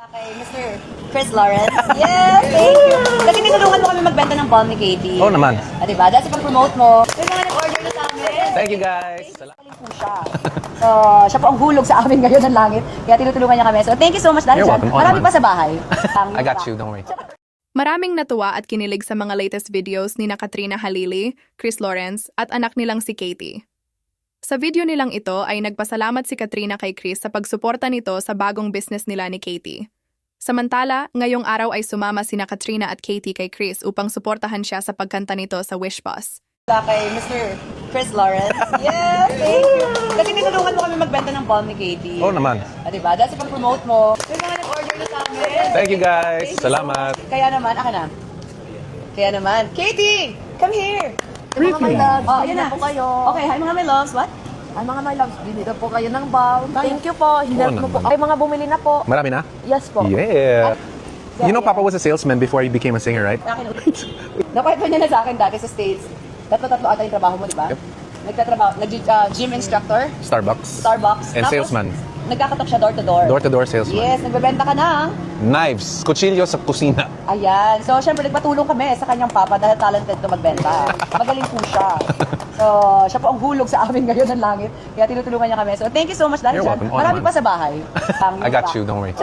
Kay Mr. Chris Lawrence. Yes, thank you. Kasi tinulungan mo kami magbenta ng balm ni Katie. Oo naman. Diba? Dahil sa pag-promote mo, may mga nag-order na sa amin. Thank you guys. Galing po siya. So, siya po ang hulog sa amin ngayon ng langit. Kaya tinutulungan niya kami. So, thank you so much dahil You're dyan. welcome. Oo Marami naman. pa sa bahay. I got you, don't worry. Maraming natuwa at kinilig sa mga latest videos ni na Katrina Halili, Chris Lawrence at anak nilang si Katie. Sa video nilang ito ay nagpasalamat si Katrina kay Chris sa pagsuporta nito sa bagong business nila ni Katie. Samantala, ngayong araw ay sumama sina Katrina at Katie kay Chris upang suportahan siya sa pagkanta nito sa Wish Bus. Kay Mr. Chris Lawrence. Yes, thank you. Kasi tinulungan mo kami magbenta ng balm ni Katie. Oo naman. Diba? Dahil sa pag-promote mo, may mga nag-order na sa amin. Thank you guys. Thank you Salamat. so much. Kaya naman, akin na. Kaya naman, Katie! Come here! Mga my loves, Oh, bili ayan na na. po kayo. Okay, hi mga my loves. What? Ay, mga my loves, bili na po kayo ng balm. Thank you po. Hinelp mo po. naman. Ay, mga bumili na po. Marami na? Yes po. Yeah. You know, Papa was a salesman before he became a singer, right? Akin Nakwento niya na sa akin dati sa States. Tatlo-tatlo ata yung trabaho mo, di ba? Yep. Nagtatrabaho, gym instructor, Starbucks. Starbucks. And Tapos, salesman. Nagkakatok siya door-to-door. Door-to-door salesman. Yes, nagbebenta ka ng Knives. Kutsilyo sa kusina. Ayan. So, syempre, nagpatulong kami sa kanyang papa dahil talented to magbenta. Magaling po siya. So, siya po ang hulog sa amin ngayon ng langit. Kaya tinutulungan niya kami. So, thank you so much dahil You're dyan. welcome. Oo Marami naman. pa sa bahay. I got you, don't worry.